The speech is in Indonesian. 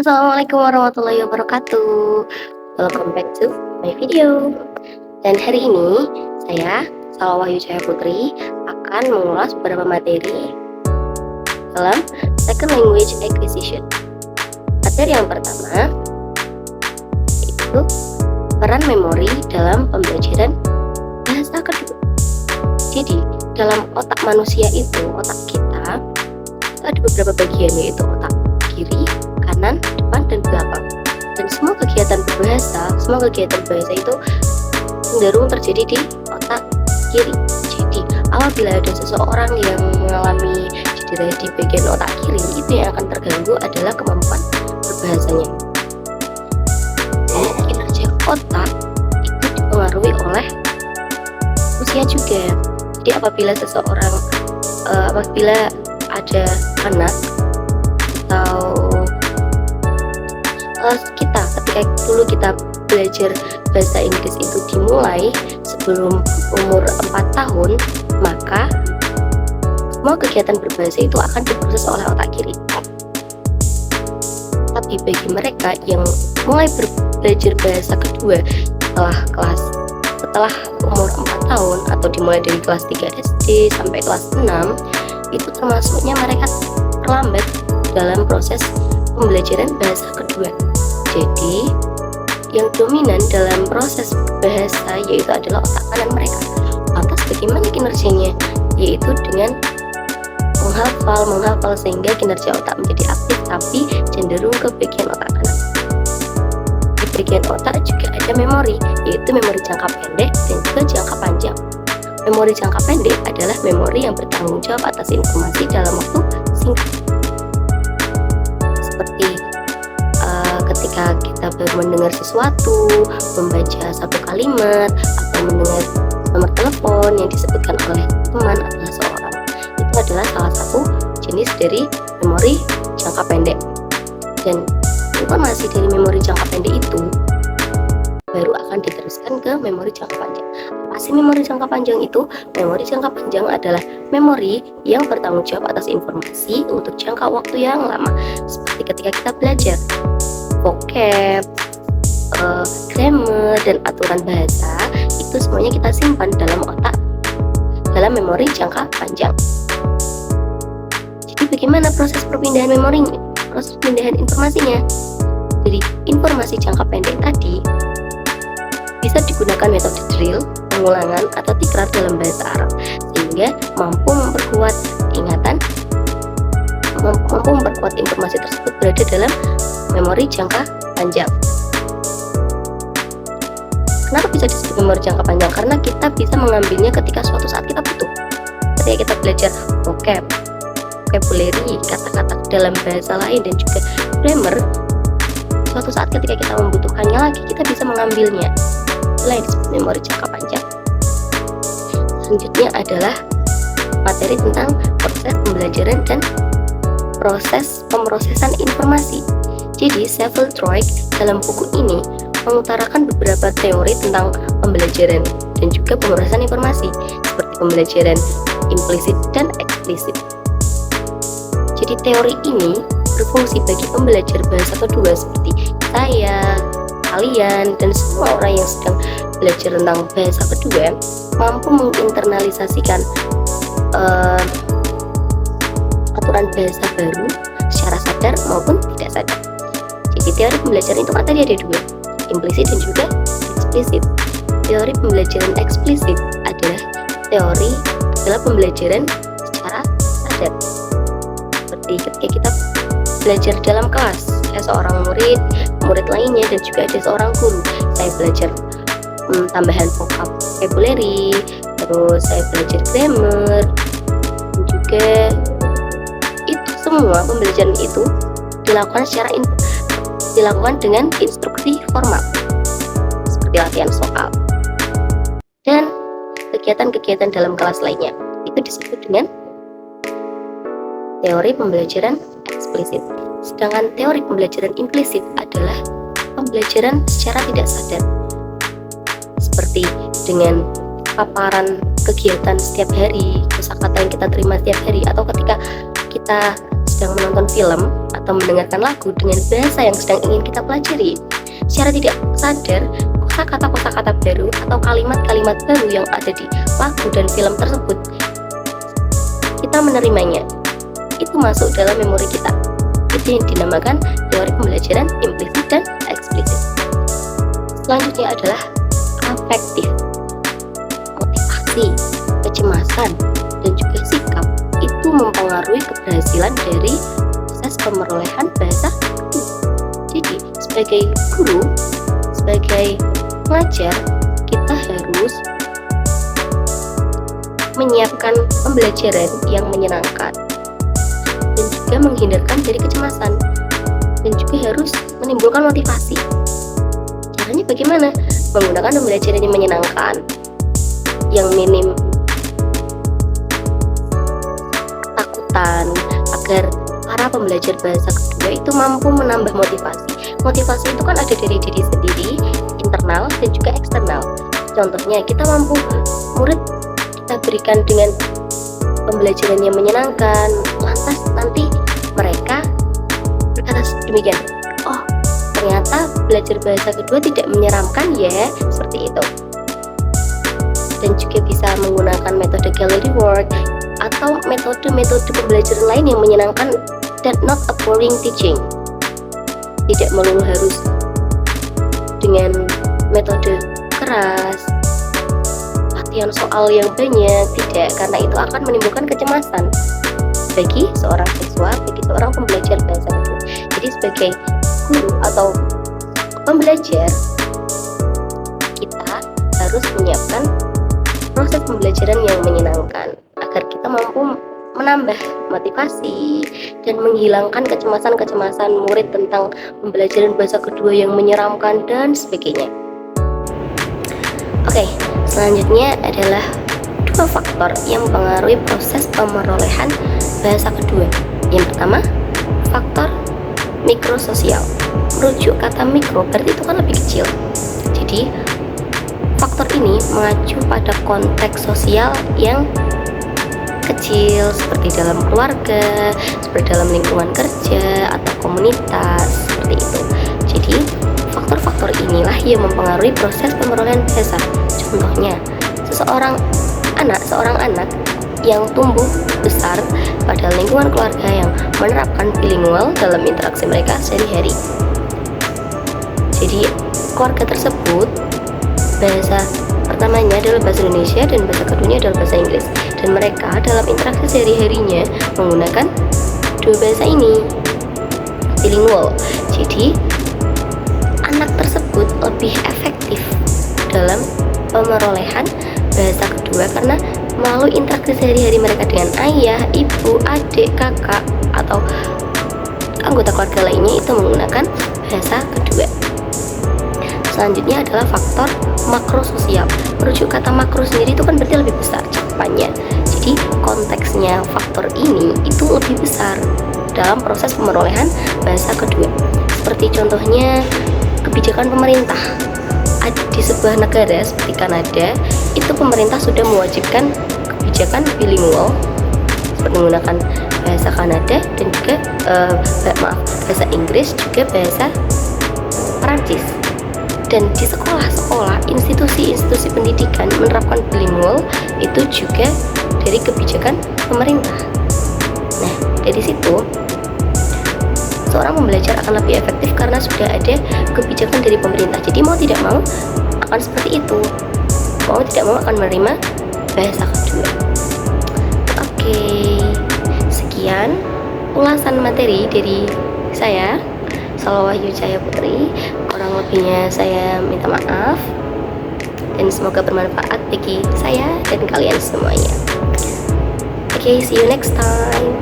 Assalamualaikum warahmatullahi wabarakatuh. Welcome back to my video. Dan hari ini saya, Salwa Wahyu Cahaya Putri, akan mengulas beberapa materi dalam Second Language Acquisition. Materi yang pertama yaitu peran memori dalam pembelajaran bahasa kedua. Jadi dalam otak manusia itu, otak kita itu ada beberapa bagian, yaitu otak kiri, kanan, depan, dan belakang. Dan semua kegiatan bahasa itu cenderung terjadi di otak kiri. Jadi apabila ada seseorang yang mengalami cedera di bagian otak kiri, itu yang akan terganggu adalah kemampuan berbahasanya. Dan kinerja otak itu dipengaruhi oleh usia juga. Jadi apabila ada anak atau ketika dulu kita belajar bahasa Inggris itu dimulai sebelum umur 4 tahun, maka semua kegiatan berbahasa itu akan diproses oleh otak kiri. Tapi bagi mereka yang mulai belajar bahasa kedua setelah umur 4 tahun atau dimulai dari kelas 3 SD sampai kelas 6, itu termasuknya mereka terlambat dalam proses pembelajaran bahasa kedua. Jadi yang dominan dalam proses bahasa yaitu adalah otak kanan mereka. Lantas bagaimana kinerjanya? Yaitu dengan menghafal sehingga kinerja otak menjadi aktif, tapi cenderung ke bagian otak kanan. Di bagian otak juga ada memori, yaitu memori jangka pendek dan juga jangka panjang. Memori jangka pendek adalah memori yang bertanggung jawab atas informasi dalam waktu singkat. Seperti ketika kita baru mendengar sesuatu, membaca satu kalimat, atau mendengar nomor telepon yang disebutkan oleh teman atau seseorang, itu adalah salah satu jenis dari memori jangka pendek. Dan informasi dari memori jangka pendek itu baru akan diteruskan ke memori jangka panjang. Apa sih memori jangka panjang itu? Memori jangka panjang adalah memori yang bertanggung jawab atas informasi untuk jangka waktu yang lama. Seperti ketika kita belajar vocab, grammar, dan aturan bahasa, itu semuanya kita simpan dalam memori jangka panjang. Jadi bagaimana proses perpindahan memorinya? Proses perpindahan informasinya? Dari informasi jangka pendek tadi bisa digunakan metode drill, pengulangan, atau tikrar dalam bahasa Arab, sehingga mampu memperkuat ingatan, mampu memperkuat informasi tersebut berada dalam memori jangka panjang. Kenapa bisa disebut memori jangka panjang? Karena kita bisa mengambilnya ketika suatu saat kita butuh. Ketika kita belajar vocabulary, kata-kata dalam bahasa lain, dan juga grammar, suatu saat ketika kita membutuhkannya lagi, kita bisa mengambilnya. Itulah yang disebut memori jangka panjang. Selanjutnya adalah materi tentang proses pembelajaran dan proses pemrosesan informasi. Jadi Saville-Troik dalam buku ini mengutarakan beberapa teori tentang pembelajaran dan juga pemrosesan informasi, seperti pembelajaran implisit dan eksplisit. Jadi teori ini berfungsi bagi pembelajar bahasa kedua seperti saya, kalian, dan semua orang yang sedang belajar tentang bahasa kedua mampu menginternalisasikan aturan bahasa baru secara sadar maupun tidak sadar. Jadi teori pembelajaran itu tadi ada dua, implisit dan juga eksplisit. Teori pembelajaran eksplisit adalah pembelajaran secara sadar. Seperti ketika kita belajar dalam kelas, saya seorang murid lainnya, dan juga ada seorang guru. Saya belajar tambahan vocabulary, terus saya belajar grammar, dan juga itu semua pembelajaran itu dilakukan dengan instruksi formal seperti latihan soal dan kegiatan-kegiatan dalam kelas lainnya. Itu disebut dengan teori pembelajaran eksplisit. Sedangkan teori pembelajaran implisit adalah pembelajaran secara tidak sadar, seperti dengan paparan kegiatan setiap hari, kosakata yang kita terima setiap hari, atau ketika kita sedang menonton film atau mendengarkan lagu dengan bahasa yang sedang ingin kita pelajari, secara tidak sadar kosakata baru atau kalimat-kalimat baru yang ada di lagu dan film tersebut, kita menerimanya. Itu masuk dalam memori kita. Itu yang dinamakan teori pembelajaran implisit dan eksplisit. Selanjutnya adalah afektif. Motivasi, kecemasan, dan juga sikap itu mempengaruhi keberhasilan dari proses pemerolehan bahasa. Jadi, sebagai guru, sebagai pengajar, kita harus menyiapkan pembelajaran yang menyenangkan dan juga menghindarkan dari kecemasan, dan juga harus menimbulkan motivasi. Caranya bagaimana? Menggunakan pembelajaran yang menyenangkan, yang minim takutan, agar para pembelajar bahasa kedua itu mampu menambah motivasi. Motivasi itu kan ada dari diri sendiri, internal dan juga eksternal. Contohnya, kita mampu murid kita berikan dengan pembelajaran yang menyenangkan, lantas nanti mereka berkata demikian, oh ternyata belajar bahasa kedua tidak menyeramkan ya, seperti itu. Dan juga bisa menggunakan metode gallery work atau metode-metode pembelajaran lain yang menyenangkan dan not a boring teaching. Tidak melulu harus dengan metode keras, latihan soal yang banyak, tidak, karena itu akan menimbulkan kecemasan bagi seorang siswa, bagi seorang pembelajar bahasa kedua. Jadi sebagai guru atau pembelajar, kita harus menyiapkan proses pembelajaran yang menyenangkan agar kita mampu menambah motivasi dan menghilangkan kecemasan-kecemasan murid tentang pembelajaran bahasa kedua yang menyeramkan dan sebagainya. Oke, selanjutnya adalah dua faktor yang mempengaruhi proses pemerolehan bahasa kedua. Yang pertama, faktor mikrososial. Merujuk kata mikro berarti itu kan lebih kecil. Jadi, faktor ini mengacu pada konteks sosial yang kecil, seperti dalam keluarga, seperti dalam lingkungan kerja atau komunitas, seperti itu. Jadi faktor-faktor inilah yang mempengaruhi proses pemerolehan bahasa. Contohnya, seorang anak yang tumbuh besar pada lingkungan keluarga yang menerapkan bilingual dalam interaksi mereka sehari-hari. Jadi keluarga tersebut bahasa pertamanya adalah bahasa Indonesia dan bahasa keduanya adalah bahasa Inggris, dan mereka dalam interaksi sehari-harinya menggunakan dua bahasa ini, bilingual. Jadi anak tersebut lebih efektif dalam pemerolehan bahasa kedua karena melalui interaksi sehari-hari mereka dengan ayah, ibu, adik, kakak, atau anggota keluarga lainnya itu menggunakan bahasa kedua. Selanjutnya adalah faktor makrososial. Merujuk kata makro sendiri itu kan berarti lebih besar cakupannya. Jadi konteksnya faktor ini itu lebih besar dalam proses pemerolehan bahasa kedua. Seperti contohnya kebijakan pemerintah. Di sebuah negara seperti Kanada, itu pemerintah sudah mewajibkan kebijakan bilingual seperti menggunakan bahasa Kanada dan juga bahasa Inggris, juga bahasa Perancis. Dan di sekolah-sekolah, institusi-institusi pendidikan menerapkan bilingual itu juga dari kebijakan pemerintah. Nah, dari situ seorang pembelajar akan lebih efektif karena sudah ada kebijakan dari pemerintah. Jadi mau tidak mau akan seperti itu, mau tidak mau akan menerima bahasa kedua. Oke, sekian ulasan materi dari saya, Salwa Wahyu Cahaya Putri. Kurang lebihnya saya minta maaf, dan semoga bermanfaat bagi saya dan kalian semuanya. Oke, see you next time.